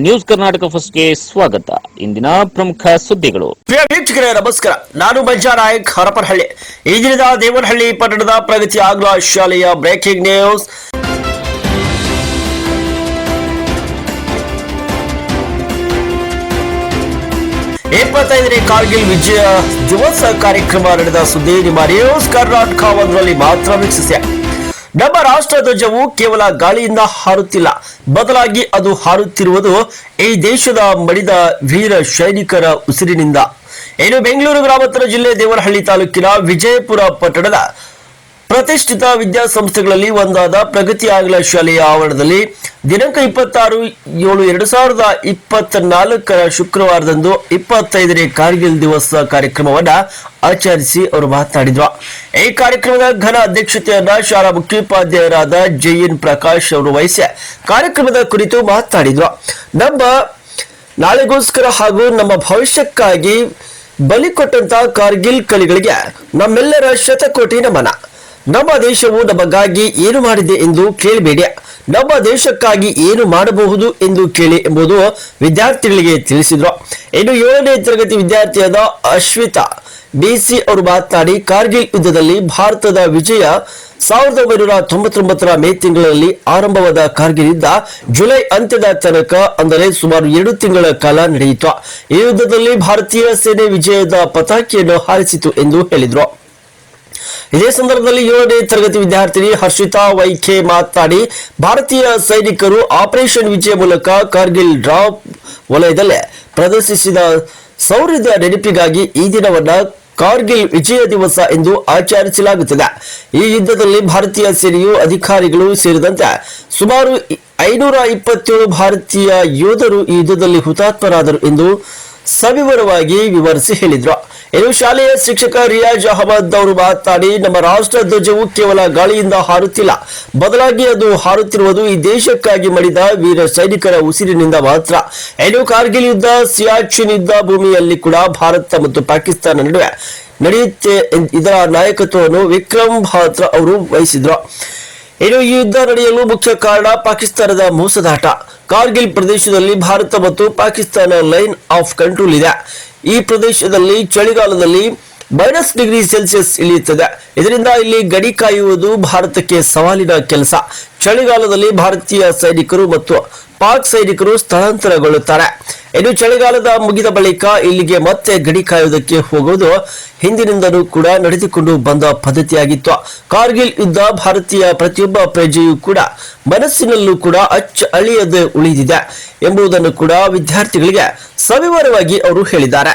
News Karnataka ಫಸ್ಟ್ಗೆ ಸ್ವಾಗತ. ಇಂದಿನ ಪ್ರಮುಖ ಸುದ್ದಿಗಳು. ಪ್ರಿಯ ವೀಕ್ಷಕರೇ ನಮಸ್ಕಾರ, ನಾನು ಮಂಜಾ ನಾಯಕ್, ಹರಪನಹಳ್ಳಿ. ಈ ದಿನದ ದೇವನಹಳ್ಳಿ ಪಟ್ಟಣದ ಪ್ರಗತಿ ಆಂಗ್ಲ ಶಾಲೆಯ ಬ್ರೇಕಿಂಗ್ ನ್ಯೂಸ್. ಕಾರ್ಗಿಲ್ ವಿಜಯ ದಿವಸ ಕಾರ್ಯಕ್ರಮ ನಡೆದ ಸುದ್ದಿ ನಿಮ್ಮ ನ್ಯೂಸ್ ಕರ್ನಾಟಕ ಒಂದರಲ್ಲಿ ಮಾತ್ರ ವೀಕ್ಷಿಸಿ. ನಮ್ಮ ರಾಷ್ಟ್ರ ಧ್ವಜವು ಕೇವಲ ಗಾಳಿಯಿಂದ ಹಾರುತ್ತಿಲ್ಲ, ಬದಲಾಗಿ ಅದು ಹಾರುತ್ತಿರುವುದು ಈ ದೇಶದ ಮಡಿದ ವೀರ ಸೈನಿಕರ ಉಸಿರಿನಿಂದ. ಇನ್ನು ಬೆಂಗಳೂರು ಗ್ರಾಮಾಂತರ ಜಿಲ್ಲೆ ದೇವನಹಳ್ಳಿ ತಾಲೂಕಿನ ವಿಜಯಪುರ ಪಟ್ಟಣದ ಪ್ರತಿಷ್ಠಿತ ವಿದ್ಯಾಸಂಸ್ಥೆಗಳಲ್ಲಿ ಒಂದಾದ ಪ್ರಗತಿ ಆಂಗ್ಲ ಶಾಲೆಯ ಆವರಣದಲ್ಲಿ ದಿನಾಂಕ 26/7/2024 ಶುಕ್ರವಾರದಂದು 25ನೇ ಕಾರ್ಗಿಲ್ ದಿವಸ ಕಾರ್ಯಕ್ರಮವನ್ನ ಆಚರಿಸಿ ಅವರು ಮಾತನಾಡಿದ್ರು. ಈ ಕಾರ್ಯಕ್ರಮದ ಘನ ಅಧ್ಯಕ್ಷತೆಯನ್ನ ಶಾಲಾ ಮುಖ್ಯೋಪಾಧ್ಯಾಯರಾದ JN ಪ್ರಕಾಶ್ ಅವರು ವಹಿಸಿ ಕಾರ್ಯಕ್ರಮದ ಕುರಿತು ಮಾತನಾಡಿದ್ರು. ನಮ್ಮ ನಾಳೆಗೋಸ್ಕರ ಹಾಗೂ ನಮ್ಮ ಭವಿಷ್ಯಕ್ಕಾಗಿ ಬಲಿ ಕೊಟ್ಟಂತ ಕಾರ್ಗಿಲ್ ಕಲಿಗಳಿಗೆ ನಮ್ಮೆಲ್ಲರ ಶತಕೋಟಿ ನಮನ. ನಮ್ಮ ದೇಶವು ನಮಗಾಗಿ ಏನು ಮಾಡಿದೆ ಎಂದು ಕೇಳಬೇಡಿ, ನಮ್ಮ ದೇಶಕ್ಕಾಗಿ ಏನು ಮಾಡಬಹುದು ಎಂದು ಕೇಳಿ ಎಂಬುದು ವಿದ್ಯಾರ್ಥಿಗಳಿಗೆ ತಿಳಿಸಿದ್ರು. ಇನ್ನು 7ನೇ ತರಗತಿ ವಿದ್ಯಾರ್ಥಿಯಾದ ಅಶ್ವಿತಾ BC ಅವರು ಮಾತನಾಡಿ, ಕಾರ್ಗಿಲ್ ಯುದ್ಧದಲ್ಲಿ ಭಾರತದ ವಿಜಯ 1999ರ ಮೇ ತಿಂಗಳಲ್ಲಿ ಆರಂಭವಾದ ಕಾರ್ಗಿಲ್ ಯುದ್ಧ ಜುಲೈ ಅಂತ್ಯದ ತನಕ, ಅಂದರೆ ಸುಮಾರು 2 ತಿಂಗಳ ಕಾಲ ನಡೆಯಿತು. ಈ ಯುದ್ಧದಲ್ಲಿ ಭಾರತೀಯ ಸೇನೆ ವಿಜಯದ ಪತಾಕೆಯನ್ನು ಹಾರಿಸಿತು ಎಂದು ಹೇಳಿದ್ರು. ಇದೇ ಸಂದರ್ಭದಲ್ಲಿ 7ನೇ ತರಗತಿ ವಿದ್ಯಾರ್ಥಿನಿ ಹರ್ಷಿತಾ YK ಮಾತನಾಡಿ, ಭಾರತೀಯ ಸೈನಿಕರು ಆಪರೇಷನ್ ವಿಜಯ ಮೂಲಕ ಕಾರ್ಗಿಲ್ ಡ್ರಾಪ್ ವಲಯದಲ್ಲೇ ಪ್ರದರ್ಶಿಸಿದ ಶೌರ್ಯದ ನೆನಪಿಗಾಗಿ ಈ ದಿನವನ್ನ ಕಾರ್ಗಿಲ್ ವಿಜಯ ದಿವಸ ಎಂದು ಆಚರಿಸಲಾಗುತ್ತದೆ. ಈ ಯುದ್ಧದಲ್ಲಿ ಭಾರತೀಯ ಸೇನೆಯು ಅಧಿಕಾರಿಗಳು ಸೇರಿದಂತೆ ಸುಮಾರು 527 ಭಾರತೀಯ ಯೋಧರು ಈ ಯುದ್ಧದಲ್ಲಿ ಹುತಾತ್ಮರಾದರು ಎಂದು ಸವಿವರವಾಗಿ ವಿವರಿಸಿ ಹೇಳಿದ್ರು. ಇನ್ನು ಶಾಲೆಯ ಶಿಕ್ಷಕ ರಿಯಾಜ್ ಅಹಮದ್ ಅವರು ಮಾತನಾಡಿ, ನಮ್ಮ ರಾಷ್ಟ್ರ ಧ್ವಜವು ಕೇವಲ ಗಾಳಿಯಿಂದ ಹಾರುತ್ತಿಲ್ಲ, ಬದಲಾಗಿ ಅದು ಹಾರುತ್ತಿರುವುದು ಈ ದೇಶಕ್ಕಾಗಿ ಮಡಿದ ವೀರ ಸೈನಿಕರ ಉಸಿರಿನಿಂದ ಮಾತ್ರ. ಇನ್ನು ಕಾರ್ಗಿಲ್ ಯುದ್ಧ, ಸಿಯಾಚಿನ್ ಯುದ್ಧ ಭೂಮಿಯಲ್ಲಿ ಕೂಡ ಭಾರತ ಮತ್ತು ಪಾಕಿಸ್ತಾನ ನಡುವೆ ನಡೆಯುತ್ತೆ. ಇದರ ನಾಯಕತ್ವವನ್ನು ವಿಕ್ರಮ್ ಬಾತ್ರಾ ಅವರು ವಹಿಸಿದ್ರು. ಇನ್ನು ಈ ಯುದ್ಧ ನಡೆಯಲು ಮುಖ್ಯ ಕಾರಣ ಪಾಕಿಸ್ತಾನದ ಮೋಸದಾಟ. ಕಾರ್ಗಿಲ್ ಪ್ರದೇಶದಲ್ಲಿ ಭಾರತ ಮತ್ತು ಪಾಕಿಸ್ತಾನ ಲೈನ್ ಆಫ್ ಕಂಟ್ರೋಲ್ ಇದೆ. ಈ ಪ್ರದೇಶದಲ್ಲಿ ಚಳಿಗಾಲದಲ್ಲಿ -°C ಇಳಿಯುತ್ತದೆ. ಇದರಿಂದ ಇಲ್ಲಿ ಗಡಿ ಕಾಯುವುದು ಭಾರತಕ್ಕೆ ಸವಾಲಿನ ಕೆಲಸ. ಚಳಿಗಾಲದಲ್ಲಿ ಭಾರತೀಯ ಸೈನಿಕರು ಮತ್ತು ಪಾಕ್ ಸೈನಿಕರು ಸ್ಥಳಾಂತರಗೊಳ್ಳುತ್ತಾರೆ. ಇನ್ನು ಚಳಿಗಾಲದ ಮುಗಿದ ಬಳಿಕ ಇಲ್ಲಿಗೆ ಮತ್ತೆ ಗಡಿ ಕಾಯುವುದಕ್ಕೆ ಹೋಗುವುದು ಹಿಂದಿನಿಂದಲೂ ಕೂಡ ನಡೆದುಕೊಂಡು ಬಂದ ಪದ್ಧತಿಯಾಗಿತ್ತು. ಕಾರ್ಗಿಲ್ ಯುದ್ಧ ಭಾರತೀಯ ಪ್ರತಿಯೊಬ್ಬ ಪ್ರಜೆಯೂ ಕೂಡ ಮನಸ್ಸಿನಲ್ಲೂ ಕೂಡ ಅಳಿಯದೆ ಉಳಿದಿದೆ ಎಂಬುದನ್ನು ಕೂಡ ವಿದ್ಯಾರ್ಥಿಗಳಿಗೆ ಸವಿವರವಾಗಿ ಅವರು ಹೇಳಿದ್ದಾರೆ.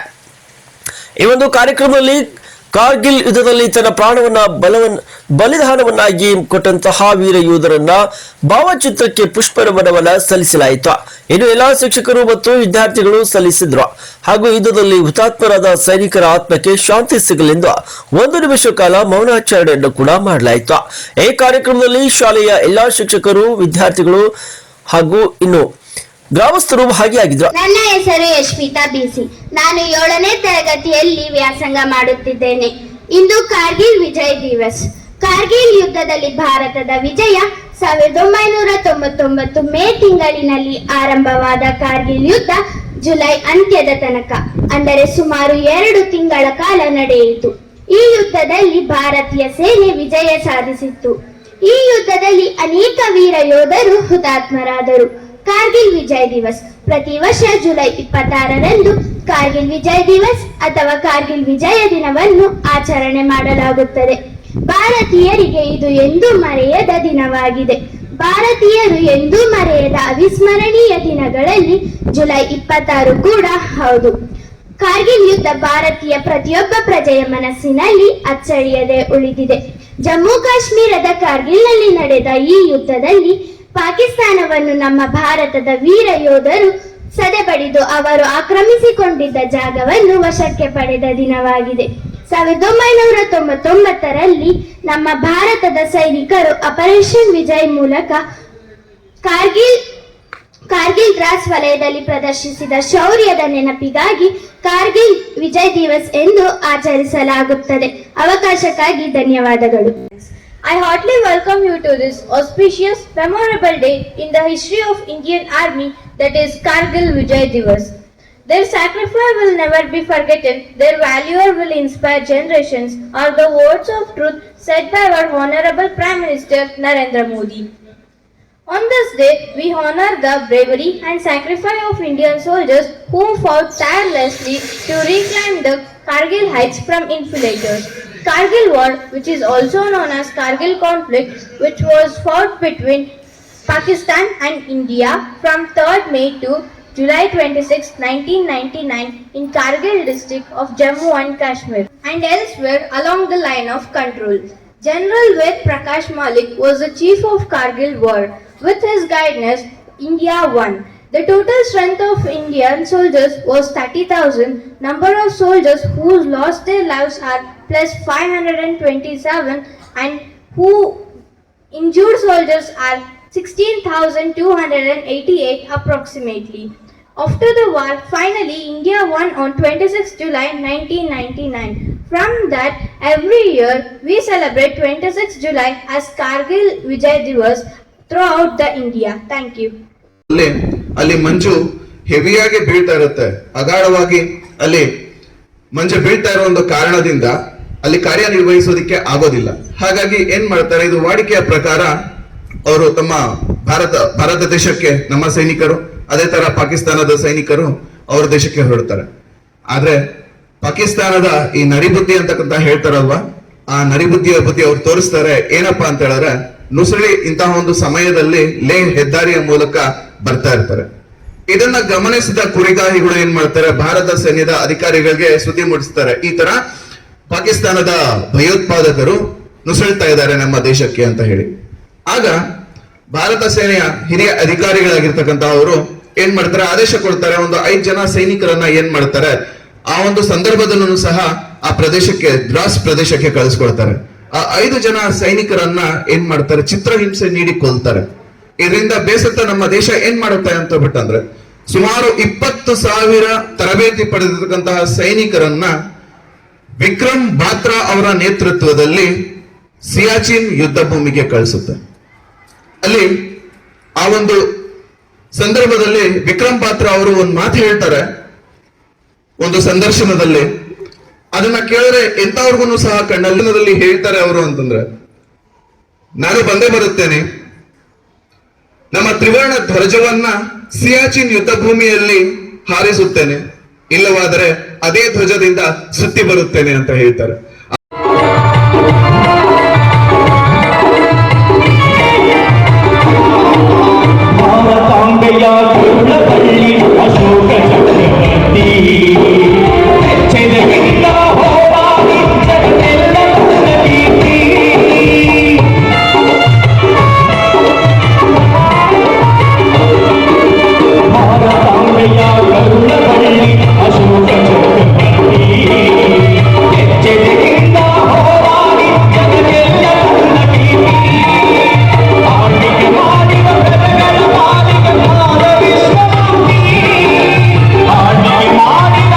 ಈ ಒಂದು ಕಾರ್ಯಕ್ರಮದಲ್ಲಿ ಕಾರ್ಗಿಲ್ ಯುದ್ಧದಲ್ಲಿ ತನ್ನ ಪ್ರಾಣವನ್ನ ಬಲಿದಾನವನ್ನಾಗಿ ಕೊಟ್ಟಂತಹ ವೀರ ಯೋಧರನ್ನ ಭಾವಚಿತ್ರಕ್ಕೆ ಪುಷ್ಪನಮನವನ್ನ ಸಲ್ಲಿಸಲಾಯಿತು. ಇನ್ನು ಎಲ್ಲಾ ಶಿಕ್ಷಕರು ಮತ್ತು ವಿದ್ಯಾರ್ಥಿಗಳು ಸಲ್ಲಿಸಿದ್ರು. ಹಾಗೂ ಯುದ್ಧದಲ್ಲಿ ಹುತಾತ್ಮರಾದ ಸೈನಿಕರ ಆತ್ಮಕ್ಕೆ ಶಾಂತಿ ಸಿಗಲೆಂದು 1 ನಿಮಿಷ ಕಾಲ ಮೌನಾಚರಣೆಯನ್ನು ಕೂಡ ಮಾಡಲಾಯಿತು. ಈ ಕಾರ್ಯಕ್ರಮದಲ್ಲಿ ಶಾಲೆಯ ಎಲ್ಲಾ ಶಿಕ್ಷಕರು, ವಿದ್ಯಾರ್ಥಿಗಳು ಹಾಗೂ ಇನ್ನು ಗ್ರಾಮಸ್ಥರು ಭಾಗಿಯಾಗಿದ್ರು. ನನ್ನ ಹೆಸರು ಅಶ್ವಿತಾ BC. ನಾನು 7ನೇ ತರಗತಿಯಲ್ಲಿ ವ್ಯಾಸಂಗ ಮಾಡುತ್ತಿದ್ದೇನೆ. ಇಂದು ಕಾರ್ಗಿಲ್ ವಿಜಯ ದಿವಸ್. ಕಾರ್ಗಿಲ್ ಯುದ್ಧದಲ್ಲಿ ಭಾರತದ ವಿಜಯ 1999 ಮೇ ತಿಂಗಳಿನಲ್ಲಿ ಆರಂಭವಾದ ಕಾರ್ಗಿಲ್ ಯುದ್ಧ ಜುಲೈ ಅಂತ್ಯದ ತನಕ, ಅಂದರೆ ಸುಮಾರು 2 ತಿಂಗಳ ಕಾಲ ನಡೆಯಿತು. ಈ ಯುದ್ಧದಲ್ಲಿ ಭಾರತೀಯ ಸೇನೆ ವಿಜಯ ಸಾಧಿಸಿತ್ತು. ಈ ಯುದ್ಧದಲ್ಲಿ ಅನೇಕ ವೀರ ಯೋಧರು ಹುತಾತ್ಮರಾದರು. ಕಾರ್ಗಿಲ್ ವಿಜಯ್ ದಿವಸ್ ಪ್ರತಿ ವರ್ಷ ಜುಲೈ 26ರಂದು ಕಾರ್ಗಿಲ್ ವಿಜಯ್ ದಿವಸ್ ಅಥವಾ ಕಾರ್ಗಿಲ್ ವಿಜಯ ದಿನವನ್ನು ಆಚರಣೆ ಮಾಡಲಾಗುತ್ತದೆ. ಭಾರತೀಯರಿಗೆ ಇದು ಎಂದೂ ಮರೆಯದ ದಿನವಾಗಿದೆ. ಭಾರತೀಯರು ಎಂದೂ ಮರೆಯದ ಅವಿಸ್ಮರಣೀಯ ದಿನಗಳಲ್ಲಿ ಜುಲೈ 26 ಕೂಡ ಹೌದು. ಕಾರ್ಗಿಲ್ ಯುದ್ಧ ಭಾರತೀಯ ಪ್ರತಿಯೊಬ್ಬ ಪ್ರಜೆಯ ಮನಸ್ಸಿನಲ್ಲಿ ಅಚ್ಚಳಿಯದೆ ಉಳಿದಿದೆ. ಜಮ್ಮು ಕಾಶ್ಮೀರದ ಕಾರ್ಗಿಲ್ನಲ್ಲಿ ನಡೆದ ಈ ಯುದ್ಧದಲ್ಲಿ ಪಾಕಿಸ್ತಾನವನ್ನು ನಮ್ಮ ಭಾರತದ ವೀರ ಯೋಧರು ಸದೆಬಡಿದು ಅವರು ಆಕ್ರಮಿಸಿಕೊಂಡಿದ್ದ ಜಾಗವನ್ನು ವಶಕ್ಕೆ ಪಡೆದ ದಿನವಾಗಿದೆ. 1999ರಲ್ಲಿ ನಮ್ಮ ಭಾರತದ ಸೈನಿಕರು ಆಪರೇಷನ್ ವಿಜಯ್ ಮೂಲಕ ಕಾರ್ಗಿಲ್ ದ್ರಾಸ್ ವಲಯದಲ್ಲಿ ಪ್ರದರ್ಶಿಸಿದ ಶೌರ್ಯದ ನೆನಪಿಗಾಗಿ ಕಾರ್ಗಿಲ್ ವಿಜಯ್ ದಿವಸ್ ಎಂದು ಆಚರಿಸಲಾಗುತ್ತದೆ. ಅವಕಾಶಕ್ಕಾಗಿ ಧನ್ಯವಾದಗಳು. I heartily welcome you to this auspicious, memorable day in the history of Indian Army that is Kargil Vijay Divas. Their sacrifice will never be forgotten, their value will inspire generations, are the words of truth said by our Honorable Prime Minister Narendra Modi. On this day, we honor the bravery and sacrifice of Indian soldiers who fought tirelessly to reclaim the Kargil heights from infilators. Kargil War, which is also known as Kargil conflict, which was fought between Pakistan and India from 3rd May to July 26, 1999 in Kargil district of Jammu and Kashmir and elsewhere along the line of control. General Ved Prakash Malik was the chief of Kargil war. With his guidance, India won. The total strength of Indian soldiers was 30,000. Number of soldiers who lost their lives are plus 527 and who injured soldiers are 16,288 approximately. After the war, finally India won on 26 July 1999. From that, every year we celebrate 26 July as Kargil Vijay Divas throughout the India. Thank you. ಅಲ್ಲಿ ಮಂಜು ಹೆವಿಯಾಗಿ ಬೀಳ್ತಾ ಇರುತ್ತೆ, ಅಗಾಢವಾಗಿ ಅಲ್ಲಿ ಮಂಜು ಬೀಳ್ತಾ ಇರೋ ಒಂದು ಕಾರಣದಿಂದ ಅಲ್ಲಿ ಕಾರ್ಯನಿರ್ವಹಿಸೋದಿಕ್ಕೆ ಆಗೋದಿಲ್ಲ. ಹಾಗಾಗಿ ಏನ್ ಮಾಡ್ತಾರೆ, ಇದು ವಾಡಿಕೆಯ ಪ್ರಕಾರ ಅವರು ತಮ್ಮ ಭಾರತ ದೇಶಕ್ಕೆ ನಮ್ಮ ಸೈನಿಕರು, ಅದೇ ತರ ಪಾಕಿಸ್ತಾನದ ಸೈನಿಕರು ಅವ್ರ ದೇಶಕ್ಕೆ ಹೊರಡ್ತಾರೆ. ಆದ್ರೆ ಪಾಕಿಸ್ತಾನದ ಈ ನರಿಬುದ್ಧಿ ಅಂತಕ್ಕಂತ ಹೇಳ್ತಾರಲ್ವಾ, ಆ ನರಿಬುದ್ಧಿಯ ಬುದ್ಧಿ ಅವ್ರು ತೋರಿಸ್ತಾರೆ. ಏನಪ್ಪಾ ಅಂತ ಹೇಳಿದ್ರೆ, ನುಸುಳಿ ಇಂತಹ ಒಂದು ಸಮಯದಲ್ಲಿ ಲೇಹ್ ಹೆದ್ದಾರಿಯ ಮೂಲಕ ಬರ್ತಾ ಇರ್ತಾರೆ. ಇದನ್ನ ಗಮನಿಸಿದ ಕುರಿಗಾಹಿಗಳು ಏನ್ ಮಾಡ್ತಾರೆ, ಭಾರತ ಸೈನ್ಯದ ಅಧಿಕಾರಿಗಳಿಗೆ ಸುದ್ದಿ ಮೂಡಿಸ್ತಾರೆ, ಈ ತರ ಪಾಕಿಸ್ತಾನದ ಭಯೋತ್ಪಾದಕರು ನುಸುಳ್ತಾ ಇದ್ದಾರೆ ನಮ್ಮ ದೇಶಕ್ಕೆ ಅಂತ ಹೇಳಿ. ಆಗ ಭಾರತ ಸೇನೆಯ ಹಿರಿಯ ಅಧಿಕಾರಿಗಳಾಗಿರ್ತಕ್ಕಂತ ಅವರು ಏನ್ ಮಾಡ್ತಾರೆ, ಆದೇಶ ಕೊಡ್ತಾರೆ. ಒಂದು 5 ಜನ ಸೈನಿಕರನ್ನ ಏನ್ ಮಾಡ್ತಾರೆ, ಆ ಒಂದು ಸಂದರ್ಭದಲ್ಲೂ ಸಹ ಆ ಪ್ರದೇಶಕ್ಕೆ, ದ್ರಾಸ್ ಪ್ರದೇಶಕ್ಕೆ ಕಳಿಸ್ಕೊಳ್ತಾರೆ. ಆ 5 ಜನ ಸೈನಿಕರನ್ನ ಏನ್ ಮಾಡ್ತಾರೆ, ಚಿತ್ರಹಿಂಸೆ ನೀಡಿ ಕೊಲ್ತಾರೆ. ಇದರಿಂದ ಬೇಸತ್ತ ನಮ್ಮ ದೇಶ ಏನ್ ಮಾಡುತ್ತೆ ಅಂತ ಬಿಟ್ಟಂದ್ರೆ, ಸುಮಾರು 20,000 ತರಬೇತಿ ಪಡೆದಿರ್ತಕ್ಕಂತಹ ಸೈನಿಕರನ್ನ ವಿಕ್ರಮ್ ಬಾತ್ರಾ ಅವರ ನೇತೃತ್ವದಲ್ಲಿ ಸಿಯಾಚಿನ್ ಯುದ್ಧ ಭೂಮಿಗೆ ಕಳಿಸುತ್ತೆ. ಅಲ್ಲಿ ಆ ಒಂದು ಸಂದರ್ಭದಲ್ಲಿ ವಿಕ್ರಮ್ ಬಾತ್ರಾ ಅವರು ಒಂದು ಮಾತು ಹೇಳ್ತಾರೆ ಒಂದು ಸಂದರ್ಶನದಲ್ಲಿ. ಅದನ್ನ ಕೇಳಿದ್ರೆ ಎಂತವ್ರಿಗೂ ಸಹ ಕಣ್ಣಲ್ಲಿನದಲ್ಲಿ ಹೇಳ್ತಾರೆ ಅವರು ಅಂತಂದ್ರೆ, ನಾನು ಬಂದೇ ಬರುತ್ತೇನೆ, ನಮ್ಮ ತ್ರಿವರ್ಣ ಧ್ವಜವನ್ನ ಸಿಯಾಚಿನ್ ಯುದ್ಧ ಭೂಮಿಯಲ್ಲಿ ಹಾರಿಸುತ್ತೇನೆ, ಇಲ್ಲವಾದರೆ ಅದೇ ಧ್ವಜದಿಂದ ಸುತ್ತಿ ಬರುತ್ತೇನೆ ಅಂತ ಹೇಳ್ತಾರೆ. ಅಶೋಕ ಚಕ್ರವರ್ತಿ ಮಾಡಿದ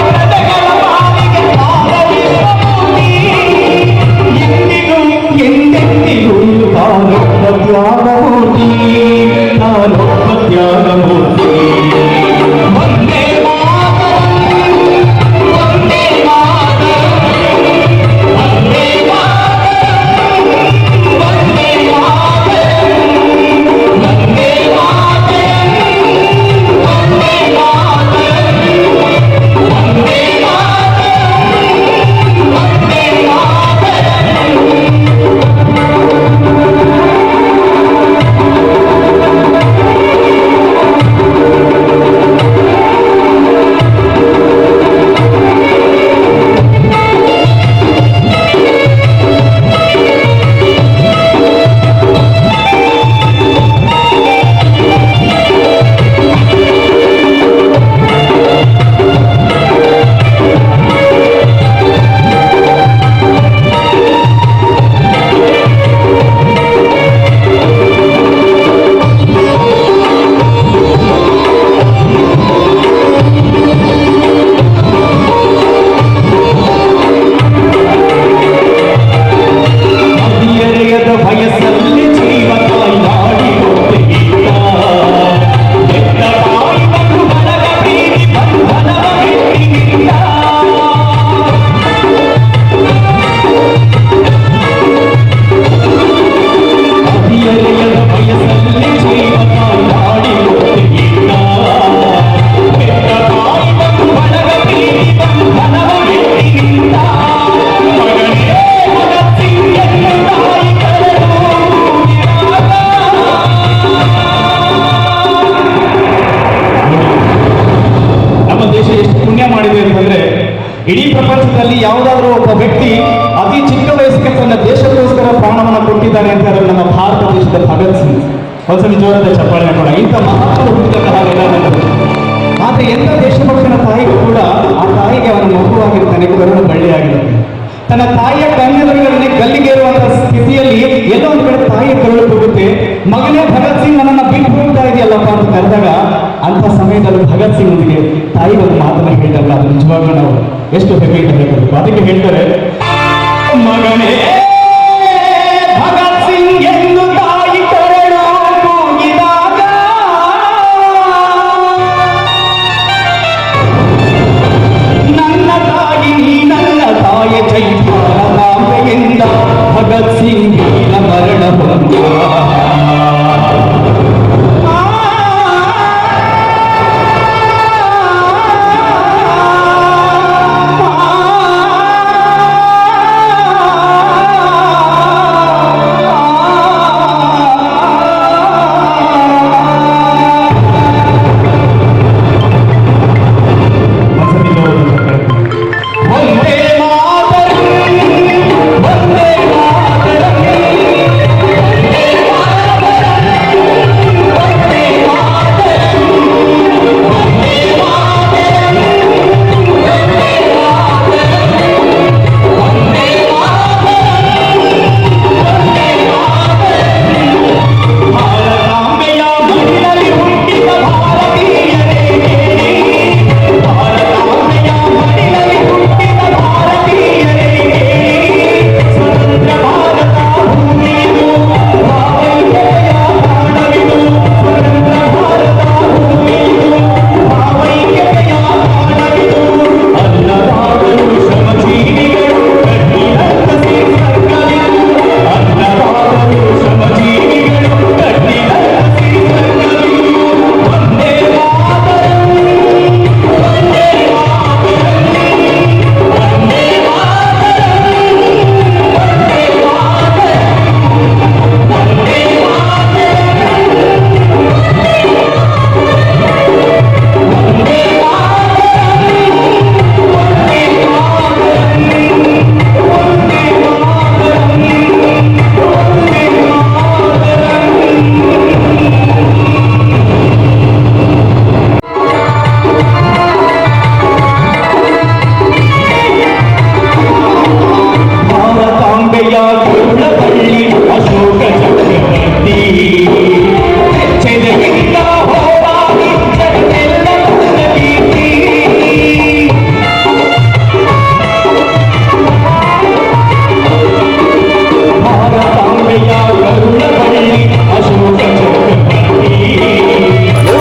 ಹುಟ್ಟಿದ್ದಾರೆ ಅಂತ ಹೇಳಿದ್ರೆ ನಮ್ಮ ಭಾರತ ದೇಶದ ಭಗತ್ ಸಿಂಗ್. ಒಂದ್ಸಲ ಜೋರಾದ ಚಪ್ಪಾಳೆ ಹಾಕೋಣ. ಇಂಥ ಮಹಾತ್ಮರು ಹುಟ್ಟಿದಂತಹ ಹಾಗೆಲ್ಲ ಆದ್ರೆ ಎಂಥ ದೇಶಭಕ್ತನ ತಾಯಿಗೂ ಕೂಡ ಆ ತಾಯಿಗೆ ಅವನ ಮಗುವಾಗಿರ್ತಾನೆ, ಕರುಳು ಬಳ್ಳಿಯಾಗಿರುತ್ತೆ. ತನ್ನ ತಾಯಿಯ ಕಣ್ಣೆದುರುಗಳನ್ನೇ ಗಲ್ಲಿಗೇರುವಂತಹ ಸ್ಥಿತಿಯಲ್ಲಿ ಎಲ್ಲೋ ಒಂದು ಕಡೆ ತಾಯಿಯ ಕರುಳು ಹೋಗುತ್ತೆ. ಮಗನೇ ಭಗತ್ ಸಿಂಗ್ ನನ್ನನ್ನ ಬಿಟ್ಟು ಹೋಗ್ತಾ ಇದೆಯಲ್ಲಪ್ಪ ಅಂತ ಕರೆದಾಗ ಅಂತ ಸಮಯದಲ್ಲಿ ಭಗತ್ ಸಿಂಗ್ ಒಂದಿಗೆ ತಾಯಿಗೆ ಒಂದು ಮಾತನ್ನ ಹೇಳಿದಾಗ ಅದು ನಿಜವಾಗ್ಲೂ ನಾವು ಎಷ್ಟು ಹೆಮ್ಮೆ ಅಂತ ಹೇಳ್ಬೇಕು. ಅದಕ್ಕೆ ಹೇಳ್ತಾರೆ, ಮಗನೇ ಭಗತ್ ಸಿಂಗ್ ಎಂದು ತಾಯಿ ಕರುಳು ಕೂಗಿದಾಗ ನನ್ನ ತಾಯಿ ನೀ ನನ್ನ ತಾಯಿ ಜೈಪಾಲನಾಂಬೆಯಿಂದ ಭಗತ್ ಸಿಂಗ್ ಮರಣ ಹೊಂದ.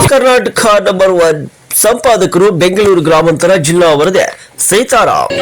ಕರ್ನಾಟಕ ನಂಬರ್ 1 ಸಂಪಾದಕರು ಬೆಂಗಳೂರು ಗ್ರಾಮಾಂತರ ಜಿಲ್ಲಾ ವರದಿ ಸೀತಾರಾಮ್.